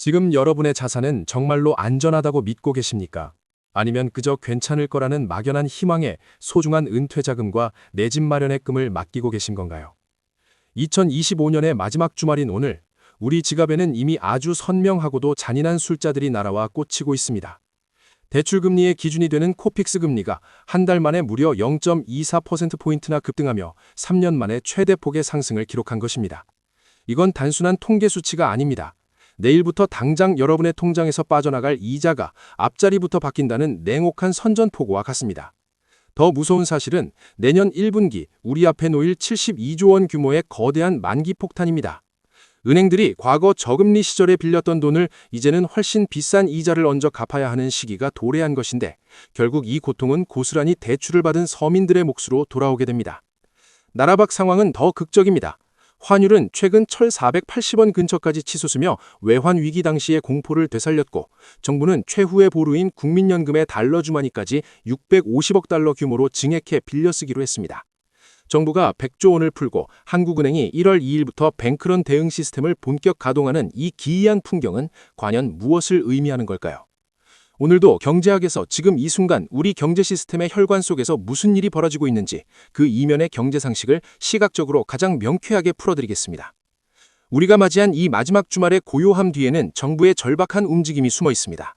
지금 여러분의 자산은 정말로 안전하다고 믿고 계십니까? 아니면 그저 괜찮을 거라는 막연한 희망에 소중한 은퇴 자금과 내 집 마련의 꿈을 맡기고 계신 건가요? 2025년의 마지막 주말인 오늘, 우리 지갑에는 이미 아주 선명하고도 잔인한 숫자들이 날아와 꽂히고 있습니다. 대출금리의 기준이 되는 코픽스 금리가 한 달 만에 무려 0.24%포인트나 급등하며 3년 만에 최대폭의 상승을 기록한 것입니다. 이건 단순한 통계 수치가 아닙니다. 내일부터 당장 여러분의 통장에서 빠져나갈 이자가 앞자리부터 바뀐다는 냉혹한 선전포고와 같습니다. 더 무서운 사실은 내년 1분기 우리 앞에 놓일 72조 원 규모의 거대한 만기 폭탄입니다. 은행들이 과거 저금리 시절에 빌렸던 돈을 이제는 훨씬 비싼 이자를 얹어 갚아야 하는 시기가 도래한 것인데, 결국 이 고통은 고스란히 대출을 받은 서민들의 몫으로 돌아오게 됩니다. 나라 밖 상황은 더 극적입니다. 환율은 최근 1,480원 근처까지 치솟으며 외환 위기 당시의 공포를 되살렸고, 정부는 최후의 보루인 국민연금의 달러 주머니까지 650억 달러 규모로 증액해 빌려쓰기로 했습니다. 정부가 100조 원을 풀고 한국은행이 1월 2일부터 뱅크런 대응 시스템을 본격 가동하는 이 기이한 풍경은 과연 무엇을 의미하는 걸까요? 오늘도 경제학에서 지금 이 순간 우리 경제 시스템의 혈관 속에서 무슨 일이 벌어지고 있는지, 그 이면의 경제 상식을 시각적으로 가장 명쾌하게 풀어드리겠습니다. 우리가 맞이한 이 마지막 주말의 고요함 뒤에는 정부의 절박한 움직임이 숨어 있습니다.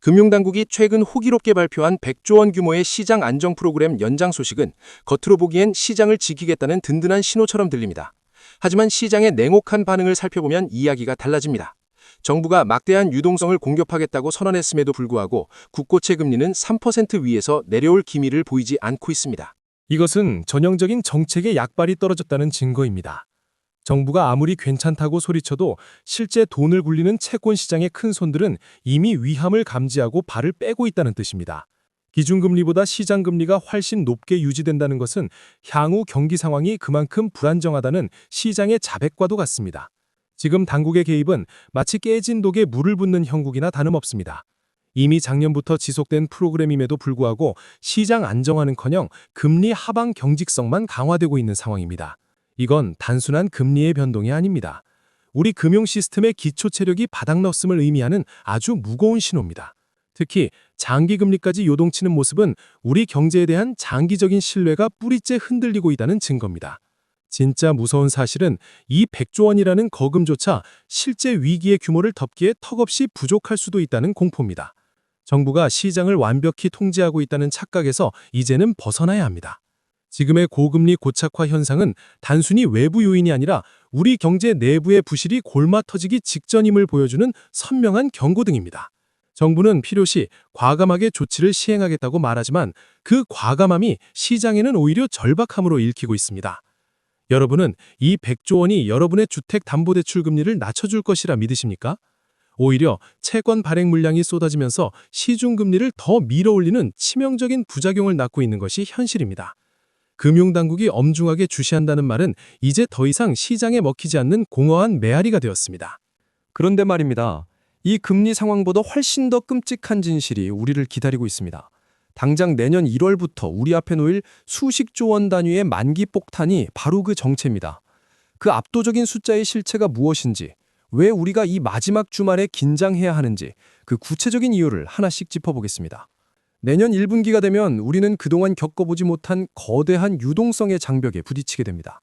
금융당국이 최근 호기롭게 발표한 100조 원 규모의 시장 안정 프로그램 연장 소식은 겉으로 보기엔 시장을 지키겠다는 든든한 신호처럼 들립니다. 하지만 시장의 냉혹한 반응을 살펴보면 이야기가 달라집니다. 정부가 막대한 유동성을 공급하겠다고 선언했음에도 불구하고 국고채 금리는 3% 위에서 내려올 기미를 보이지 않고 있습니다. 이것은 전형적인 정책의 약발이 떨어졌다는 증거입니다. 정부가 아무리 괜찮다고 소리쳐도 실제 돈을 굴리는 채권 시장의 큰 손들은 이미 위험을 감지하고 발을 빼고 있다는 뜻입니다. 기준금리보다 시장금리가 훨씬 높게 유지된다는 것은 향후 경기 상황이 그만큼 불안정하다는 시장의 자백과도 같습니다. 지금 당국의 개입은 마치 깨진 독에 물을 붓는 형국이나 다름없습니다. 이미 작년부터 지속된 프로그램임에도 불구하고 시장 안정화는커녕 금리 하방 경직성만 강화되고 있는 상황입니다. 이건 단순한 금리의 변동이 아닙니다. 우리 금융 시스템의 기초 체력이 바닥났음을 의미하는 아주 무거운 신호입니다. 특히 장기 금리까지 요동치는 모습은 우리 경제에 대한 장기적인 신뢰가 뿌리째 흔들리고 있다는 증거입니다. 진짜 무서운 사실은 이 100조 원이라는 거금조차 실제 위기의 규모를 덮기에 턱없이 부족할 수도 있다는 공포입니다. 정부가 시장을 완벽히 통제하고 있다는 착각에서 이제는 벗어나야 합니다. 지금의 고금리 고착화 현상은 단순히 외부 요인이 아니라 우리 경제 내부의 부실이 골마터지기 직전임을 보여주는 선명한 경고등입니다. 정부는 필요시 과감하게 조치를 시행하겠다고 말하지만 그 과감함이 시장에는 오히려 절박함으로 읽히고 있습니다. 여러분은 이 100조 원이 여러분의 주택담보대출 금리를 낮춰줄 것이라 믿으십니까? 오히려 채권 발행 물량이 쏟아지면서 시중금리를 더 밀어올리는 치명적인 부작용을 낳고 있는 것이 현실입니다. 금융당국이 엄중하게 주시한다는 말은 이제 더 이상 시장에 먹히지 않는 공허한 메아리가 되었습니다. 그런데 말입니다. 이 금리 상황보다 훨씬 더 끔찍한 진실이 우리를 기다리고 있습니다. 당장 내년 1월부터 우리 앞에 놓일 수십조 원 단위의 만기 폭탄이 바로 그 정체입니다. 그 압도적인 숫자의 실체가 무엇인지, 왜 우리가 이 마지막 주말에 긴장해야 하는지, 그 구체적인 이유를 하나씩 짚어보겠습니다. 내년 1분기가 되면 우리는 그동안 겪어보지 못한 거대한 유동성의 장벽에 부딪히게 됩니다.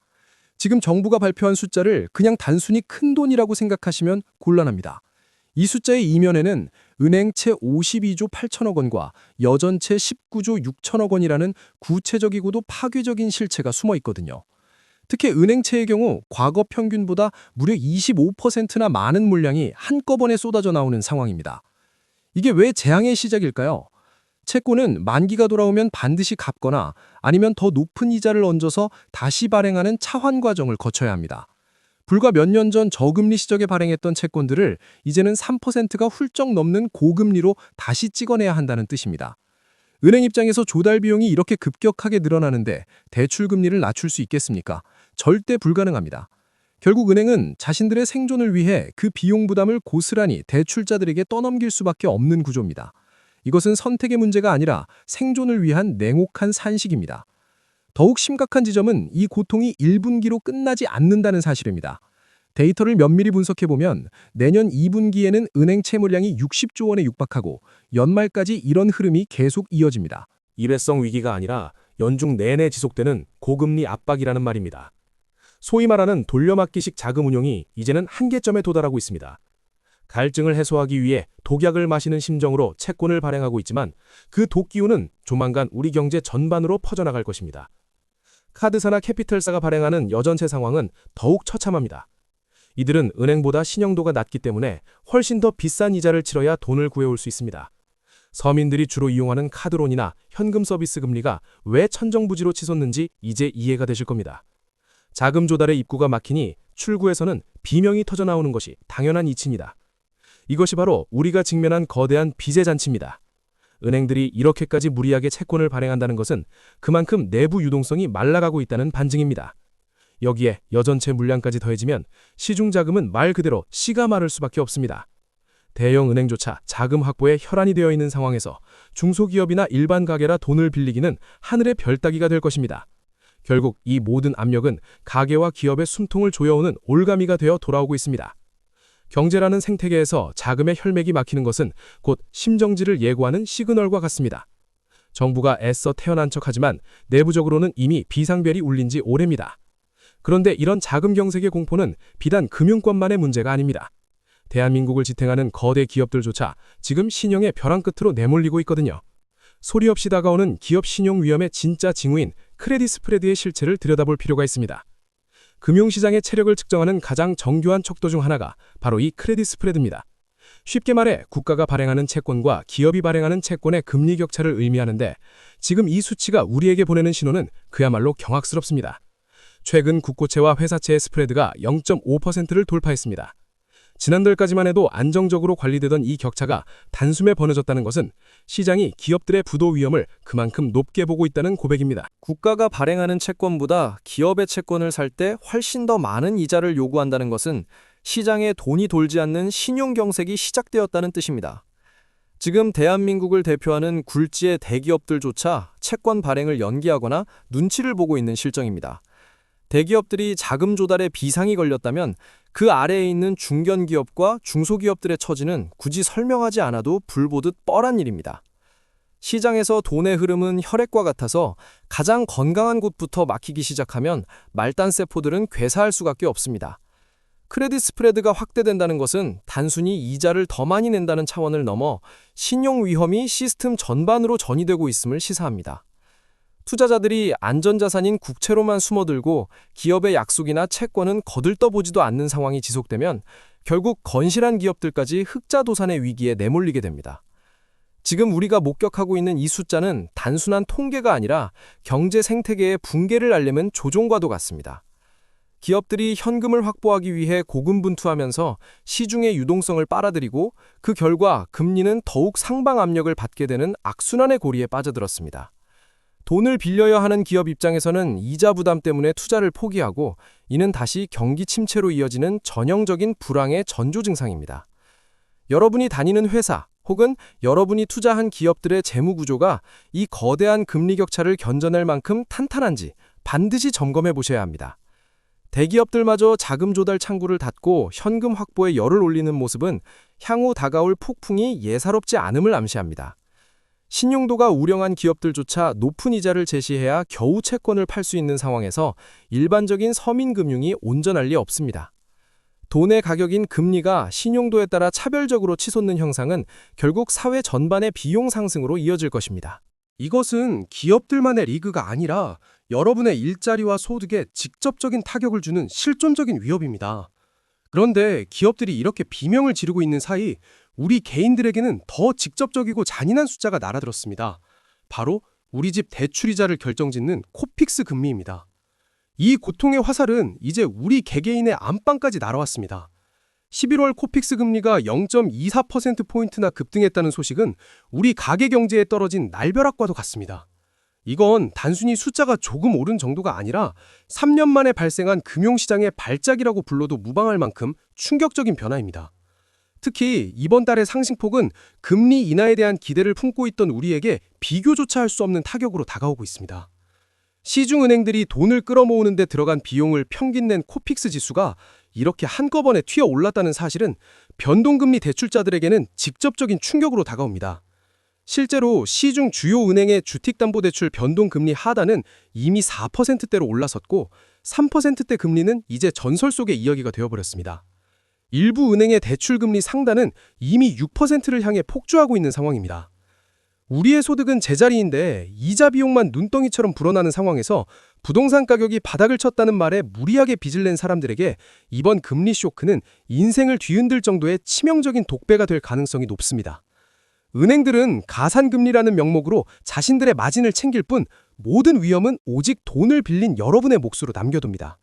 지금 정부가 발표한 숫자를 그냥 단순히 큰돈이라고 생각하시면 곤란합니다. 이 숫자의 이면에는 은행채 52조 8천억 원과 여전채 19조 6천억 원이라는 구체적이고도 파괴적인 실체가 숨어 있거든요. 특히 은행채의 경우 과거 평균보다 무려 25%나 많은 물량이 한꺼번에 쏟아져 나오는 상황입니다. 이게 왜 재앙의 시작일까요? 채권은 만기가 돌아오면 반드시 갚거나 아니면 더 높은 이자를 얹어서 다시 발행하는 차환 과정을 거쳐야 합니다. 불과 몇 년 전 저금리 시절에 발행했던 채권들을 이제는 3%가 훌쩍 넘는 고금리로 다시 찍어내야 한다는 뜻입니다. 은행 입장에서 조달 비용이 이렇게 급격하게 늘어나는데 대출 금리를 낮출 수 있겠습니까? 절대 불가능합니다. 결국 은행은 자신들의 생존을 위해 그 비용 부담을 고스란히 대출자들에게 떠넘길 수밖에 없는 구조입니다. 이것은 선택의 문제가 아니라 생존을 위한 냉혹한 산식입니다. 더욱 심각한 지점은 이 고통이 1분기로 끝나지 않는다는 사실입니다. 데이터를 면밀히 분석해보면 내년 2분기에는 은행 채물량이 60조 원에 육박하고 연말까지 이런 흐름이 계속 이어집니다. 일회성 위기가 아니라 연중 내내 지속되는 고금리 압박이라는 말입니다. 소위 말하는 돌려막기식 자금 운용이 이제는 한계점에 도달하고 있습니다. 갈증을 해소하기 위해 독약을 마시는 심정으로 채권을 발행하고 있지만 그 독기운은 조만간 우리 경제 전반으로 퍼져나갈 것입니다. 카드사나 캐피털사가 발행하는 여전채 상황은 더욱 처참합니다. 이들은 은행보다 신용도가 낮기 때문에 훨씬 더 비싼 이자를 치러야 돈을 구해올 수 있습니다. 서민들이 주로 이용하는 카드론이나 현금 서비스 금리가 왜 천정부지로 치솟는지 이제 이해가 되실 겁니다. 자금 조달의 입구가 막히니 출구에서는 비명이 터져나오는 것이 당연한 이치입니다. 이것이 바로 우리가 직면한 거대한 빚의 잔치입니다. 은행들이 이렇게까지 무리하게 채권을 발행한다는 것은 그만큼 내부 유동성이 말라가고 있다는 반증입니다. 여기에 여전채 물량까지 더해지면 시중 자금은 말 그대로 씨가 마를 수밖에 없습니다. 대형 은행조차 자금 확보에 혈안이 되어 있는 상황에서 중소기업이나 일반 가게라 돈을 빌리기는 하늘의 별 따기가 될 것입니다. 결국 이 모든 압력은 가게와 기업의 숨통을 조여오는 올가미가 되어 돌아오고 있습니다. 경제라는 생태계에서 자금의 혈맥이 막히는 것은 곧 심정지를 예고하는 시그널과 같습니다. 정부가 애써 태어난 척하지만 내부적으로는 이미 비상벨이 울린 지 오래입니다. 그런데 이런 자금 경색의 공포는 비단 금융권만의 문제가 아닙니다. 대한민국을 지탱하는 거대 기업들조차 지금 신용의 벼랑 끝으로 내몰리고 있거든요. 소리 없이 다가오는 기업 신용 위험의 진짜 징후인 크레딧 스프레드의 실체를 들여다볼 필요가 있습니다. 금융시장의 체력을 측정하는 가장 정교한 척도 중 하나가 바로 이 크레딧 스프레드입니다. 쉽게 말해 국가가 발행하는 채권과 기업이 발행하는 채권의 금리 격차를 의미하는데 지금 이 수치가 우리에게 보내는 신호는 그야말로 경악스럽습니다. 최근 국고채와 회사채의 스프레드가 0.5%를 돌파했습니다. 지난달까지만 해도 안정적으로 관리되던 이 격차가 단숨에 번져졌다는 것은 시장이 기업들의 부도 위험을 그만큼 높게 보고 있다는 고백입니다. 국가가 발행하는 채권보다 기업의 채권을 살 때 훨씬 더 많은 이자를 요구한다는 것은 시장에 돈이 돌지 않는 신용경색이 시작되었다는 뜻입니다. 지금 대한민국을 대표하는 굴지의 대기업들조차 채권 발행을 연기하거나 눈치를 보고 있는 실정입니다. 대기업들이 자금 조달에 비상이 걸렸다면 그 아래에 있는 중견기업과 중소기업들의 처지는 굳이 설명하지 않아도 불보듯 뻔한 일입니다. 시장에서 돈의 흐름은 혈액과 같아서 가장 건강한 곳부터 막히기 시작하면 말단세포들은 괴사할 수밖에 없습니다. 크레딧 스프레드가 확대된다는 것은 단순히 이자를 더 많이 낸다는 차원을 넘어 신용 위험이 시스템 전반으로 전이되고 있음을 시사합니다. 투자자들이 안전자산인 국채로만 숨어들고 기업의 약속이나 채권은 거들떠보지도 않는 상황이 지속되면 결국 건실한 기업들까지 흑자도산의 위기에 내몰리게 됩니다. 지금 우리가 목격하고 있는 이 숫자는 단순한 통계가 아니라 경제 생태계의 붕괴를 알리는 조종과도 같습니다. 기업들이 현금을 확보하기 위해 고군분투하면서 시중의 유동성을 빨아들이고 그 결과 금리는 더욱 상방 압력을 받게 되는 악순환의 고리에 빠져들었습니다. 돈을 빌려야 하는 기업 입장에서는 이자 부담 때문에 투자를 포기하고 이는 다시 경기 침체로 이어지는 전형적인 불황의 전조 증상입니다. 여러분이 다니는 회사 혹은 여러분이 투자한 기업들의 재무 구조가 이 거대한 금리 격차를 견뎌낼 만큼 탄탄한지 반드시 점검해 보셔야 합니다. 대기업들마저 자금 조달 창구를 닫고 현금 확보에 열을 올리는 모습은 향후 다가올 폭풍이 예사롭지 않음을 암시합니다. 신용도가 우량한 기업들조차 높은 이자를 제시해야 겨우 채권을 팔 수 있는 상황에서 일반적인 서민금융이 온전할 리 없습니다. 돈의 가격인 금리가 신용도에 따라 차별적으로 치솟는 형상은 결국 사회 전반의 비용 상승으로 이어질 것입니다. 이것은 기업들만의 리그가 아니라 여러분의 일자리와 소득에 직접적인 타격을 주는 실존적인 위협입니다. 그런데 기업들이 이렇게 비명을 지르고 있는 사이 우리 개인들에게는 더 직접적이고 잔인한 숫자가 날아들었습니다. 바로 우리 집 대출이자를 결정짓는 코픽스 금리입니다. 이 고통의 화살은 이제 우리 개개인의 안방까지 날아왔습니다. 11월 코픽스 금리가 0.24%포인트나 급등했다는 소식은 우리 가계 경제에 떨어진 날벼락과도 같습니다. 이건 단순히 숫자가 조금 오른 정도가 아니라 3년 만에 발생한 금융시장의 발작이라고 불러도 무방할 만큼 충격적인 변화입니다. 특히 이번 달의 상승폭은 금리 인하에 대한 기대를 품고 있던 우리에게 비교조차 할 수 없는 타격으로 다가오고 있습니다. 시중은행들이 돈을 끌어모으는 데 들어간 비용을 평균 낸 코픽스 지수가 이렇게 한꺼번에 튀어 올랐다는 사실은 변동금리 대출자들에게는 직접적인 충격으로 다가옵니다. 실제로 시중 주요 은행의 주택담보대출 변동금리 하단은 이미 4%대로 올라섰고 3%대 금리는 이제 전설 속의 이야기가 되어버렸습니다. 일부 은행의 대출금리 상단은 이미 6%를 향해 폭주하고 있는 상황입니다. 우리의 소득은 제자리인데 이자 비용만 눈덩이처럼 불어나는 상황에서 부동산 가격이 바닥을 쳤다는 말에 무리하게 빚을 낸 사람들에게 이번 금리 쇼크는 인생을 뒤흔들 정도의 치명적인 독배가 될 가능성이 높습니다. 은행들은 가산금리라는 명목으로 자신들의 마진을 챙길 뿐 모든 위험은 오직 돈을 빌린 여러분의 몫으로 남겨둡니다.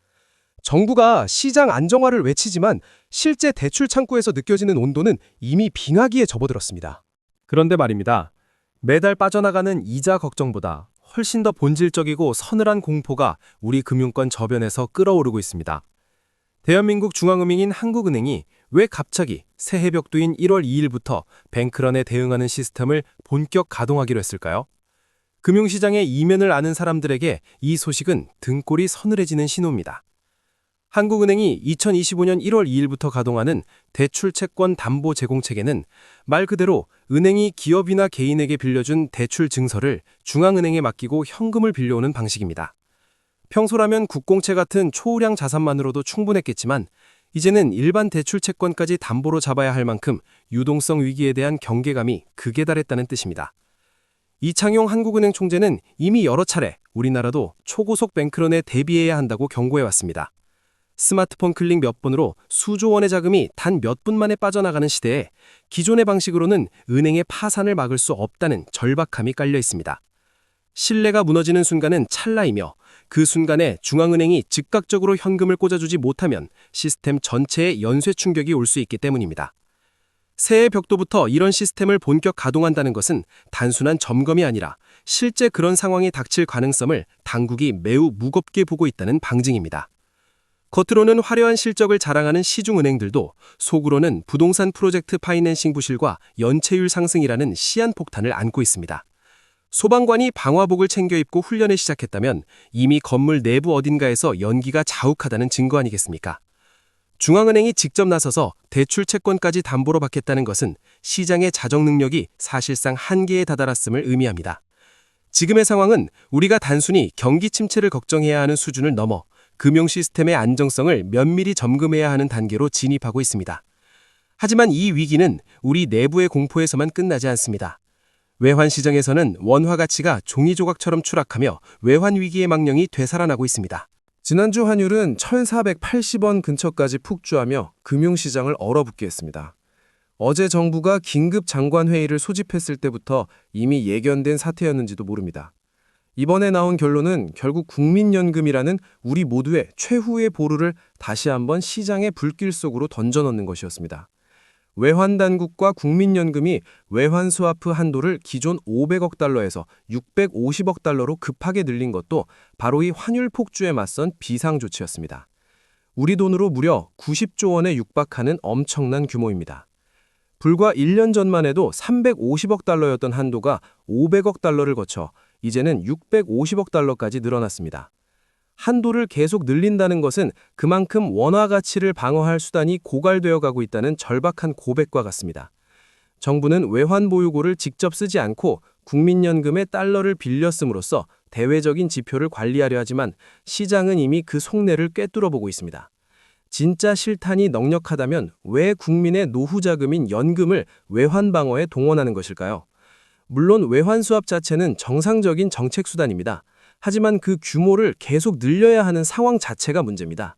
정부가 시장 안정화를 외치지만 실제 대출 창구에서 느껴지는 온도는 이미 빙하기에 접어들었습니다. 그런데 말입니다. 매달 빠져나가는 이자 걱정보다 훨씬 더 본질적이고 서늘한 공포가 우리 금융권 저변에서 끓어오르고 있습니다. 대한민국 중앙은행인 한국은행이 왜 갑자기 새해 벽두인 1월 2일부터 뱅크런에 대응하는 시스템을 본격 가동하기로 했을까요? 금융시장의 이면을 아는 사람들에게 이 소식은 등골이 서늘해지는 신호입니다. 한국은행이 2025년 1월 2일부터 가동하는 대출채권 담보 제공 체계는 말 그대로 은행이 기업이나 개인에게 빌려준 대출 증서를 중앙은행에 맡기고 현금을 빌려오는 방식입니다. 평소라면 국공채 같은 초우량 자산만으로도 충분했겠지만 이제는 일반 대출 채권까지 담보로 잡아야 할 만큼 유동성 위기에 대한 경계감이 극에 달했다는 뜻입니다. 이창용 한국은행 총재는 이미 여러 차례 우리나라도 초고속 뱅크런에 대비해야 한다고 경고해왔습니다. 스마트폰 클릭 몇 번으로 수조 원의 자금이 단 몇 분 만에 빠져나가는 시대에 기존의 방식으로는 은행의 파산을 막을 수 없다는 절박함이 깔려 있습니다. 신뢰가 무너지는 순간은 찰나이며 그 순간에 중앙은행이 즉각적으로 현금을 꽂아주지 못하면 시스템 전체에 연쇄 충격이 올 수 있기 때문입니다. 새해 벽도부터 이런 시스템을 본격 가동한다는 것은 단순한 점검이 아니라 실제 그런 상황이 닥칠 가능성을 당국이 매우 무겁게 보고 있다는 방증입니다. 겉으로는 화려한 실적을 자랑하는 시중은행들도 속으로는 부동산 프로젝트 파이낸싱 부실과 연체율 상승이라는 시한폭탄을 안고 있습니다. 소방관이 방화복을 챙겨 입고 훈련을 시작했다면 이미 건물 내부 어딘가에서 연기가 자욱하다는 증거 아니겠습니까? 중앙은행이 직접 나서서 대출 채권까지 담보로 받겠다는 것은 시장의 자정 능력이 사실상 한계에 다다랐음을 의미합니다. 지금의 상황은 우리가 단순히 경기 침체를 걱정해야 하는 수준을 넘어 금융 시스템의 안정성을 면밀히 점검해야 하는 단계로 진입하고 있습니다. 하지만 이 위기는 우리 내부의 공포에서만 끝나지 않습니다. 외환 시장에서는 원화 가치가 종이 조각처럼 추락하며 외환 위기의 망령이 되살아나고 있습니다. 지난주 환율은 1,480원 근처까지 폭주하며 금융시장을 얼어붙게 했습니다. 어제 정부가 긴급 장관회의를 소집했을 때부터 이미 예견된 사태였는지도 모릅니다. 이번에 나온 결론은 결국 국민연금이라는 우리 모두의 최후의 보루를 다시 한번 시장의 불길 속으로 던져넣는 것이었습니다. 외환당국과 국민연금이 외환스와프 한도를 기존 500억 달러에서 650억 달러로 급하게 늘린 것도 바로 이 환율 폭주에 맞선 비상조치였습니다. 우리 돈으로 무려 90조 원에 육박하는 엄청난 규모입니다. 불과 1년 전만 해도 350억 달러였던 한도가 500억 달러를 거쳐 이제는 650억 달러까지 늘어났습니다. 한도를 계속 늘린다는 것은 그만큼 원화 가치를 방어할 수단이 고갈되어 가고 있다는 절박한 고백과 같습니다. 정부는 외환 보유고를 직접 쓰지 않고 국민연금에 달러를 빌려 씀으로써 대외적인 지표를 관리하려 하지만 시장은 이미 그 속내를 꿰뚫어 보고 있습니다. 진짜 실탄이 넉넉하다면 왜 국민의 노후 자금인 연금을 외환 방어에 동원하는 것일까요? 물론 외환 수합 자체는 정상적인 정책 수단입니다. 하지만 그 규모를 계속 늘려야 하는 상황 자체가 문제입니다.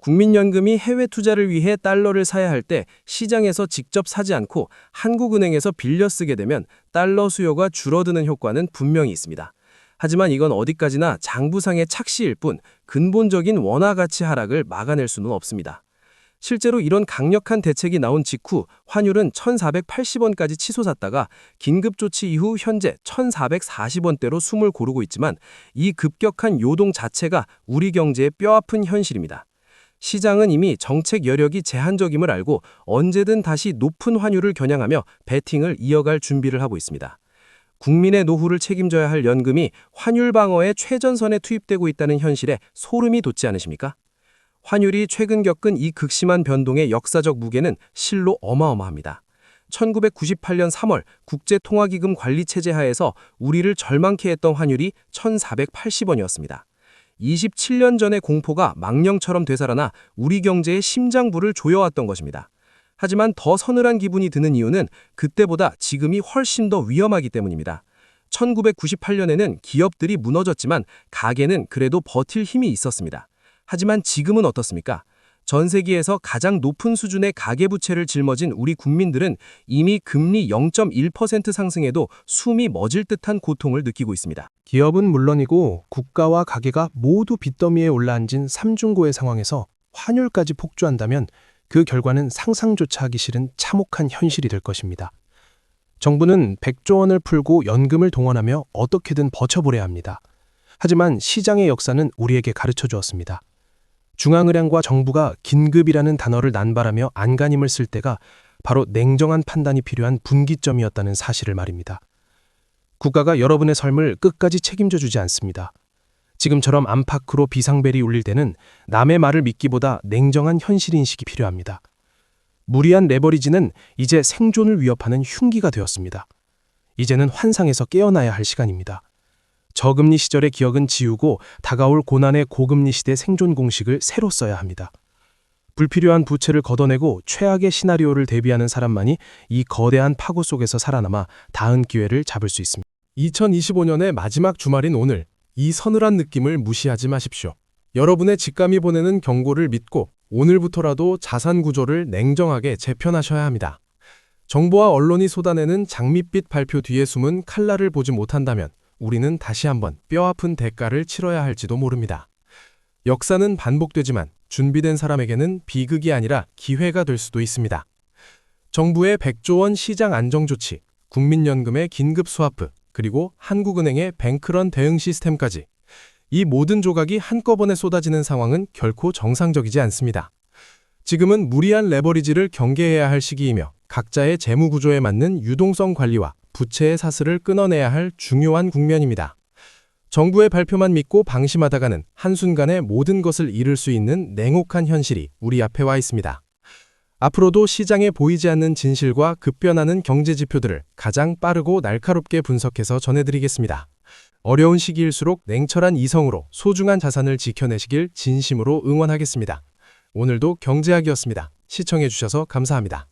국민연금이 해외 투자를 위해 달러를 사야 할 때 시장에서 직접 사지 않고 한국은행에서 빌려 쓰게 되면 달러 수요가 줄어드는 효과는 분명히 있습니다. 하지만 이건 어디까지나 장부상의 착시일 뿐 근본적인 원화 가치 하락을 막아낼 수는 없습니다. 실제로 이런 강력한 대책이 나온 직후 환율은 1,480원까지 치솟았다가 긴급조치 이후 현재 1,440원대로 숨을 고르고 있지만 이 급격한 요동 자체가 우리 경제의 뼈아픈 현실입니다. 시장은 이미 정책 여력이 제한적임을 알고 언제든 다시 높은 환율을 겨냥하며 베팅을 이어갈 준비를 하고 있습니다. 국민의 노후를 책임져야 할 연금이 환율 방어의 최전선에 투입되고 있다는 현실에 소름이 돋지 않으십니까? 환율이 최근 겪은 이 극심한 변동의 역사적 무게는 실로 어마어마합니다. 1998년 3월 국제통화기금 관리체제 하에서 우리를 절망케 했던 환율이 1,480원이었습니다. 27년 전의 공포가 망령처럼 되살아나 우리 경제의 심장부를 조여왔던 것입니다. 하지만 더 서늘한 기분이 드는 이유는 그때보다 지금이 훨씬 더 위험하기 때문입니다. 1998년에는 기업들이 무너졌지만 가계는 그래도 버틸 힘이 있었습니다. 하지만 지금은 어떻습니까? 전 세계에서 가장 높은 수준의 가계부채를 짊어진 우리 국민들은 이미 금리 0.1% 상승에도 숨이 멎을 듯한 고통을 느끼고 있습니다. 기업은 물론이고 국가와 가계가 모두 빚더미에 올라앉은 삼중고의 상황에서 환율까지 폭주한다면 그 결과는 상상조차 하기 싫은 참혹한 현실이 될 것입니다. 정부는 100조 원을 풀고 연금을 동원하며 어떻게든 버텨보려 합니다. 하지만 시장의 역사는 우리에게 가르쳐 주었습니다. 중앙은행과 정부가 긴급이라는 단어를 난발하며 안간힘을 쓸 때가 바로 냉정한 판단이 필요한 분기점이었다는 사실을 말입니다. 국가가 여러분의 삶을 끝까지 책임져 주지 않습니다. 지금처럼 안팎으로 비상벨이 울릴 때는 남의 말을 믿기보다 냉정한 현실인식이 필요합니다. 무리한 레버리지는 이제 생존을 위협하는 흉기가 되었습니다. 이제는 환상에서 깨어나야 할 시간입니다. 저금리 시절의 기억은 지우고 다가올 고난의 고금리 시대 생존 공식을 새로 써야 합니다. 불필요한 부채를 걷어내고 최악의 시나리오를 대비하는 사람만이 이 거대한 파고 속에서 살아남아 다음 기회를 잡을 수 있습니다. 2025년의 마지막 주말인 오늘, 이 서늘한 느낌을 무시하지 마십시오. 여러분의 직감이 보내는 경고를 믿고 오늘부터라도 자산 구조를 냉정하게 재편하셔야 합니다. 정부와 언론이 쏟아내는 장밋빛 발표 뒤에 숨은 칼날을 보지 못한다면 우리는 다시 한번 뼈아픈 대가를 치러야 할지도 모릅니다. 역사는 반복되지만 준비된 사람에게는 비극이 아니라 기회가 될 수도 있습니다. 정부의 100조 원 시장 안정 조치, 국민연금의 긴급 스와프, 그리고 한국은행의 뱅크런 대응 시스템까지 이 모든 조각이 한꺼번에 쏟아지는 상황은 결코 정상적이지 않습니다. 지금은 무리한 레버리지를 경계해야 할 시기이며 각자의 재무 구조에 맞는 유동성 관리와 부채의 사슬을 끊어내야 할 중요한 국면입니다. 정부의 발표만 믿고 방심하다가는 한순간에 모든 것을 잃을 수 있는 냉혹한 현실이 우리 앞에 와 있습니다. 앞으로도 시장에 보이지 않는 진실과 급변하는 경제 지표들을 가장 빠르고 날카롭게 분석해서 전해드리겠습니다. 어려운 시기일수록 냉철한 이성으로 소중한 자산을 지켜내시길 진심으로 응원하겠습니다. 오늘도 경제학이었습니다. 시청해주셔서 감사합니다.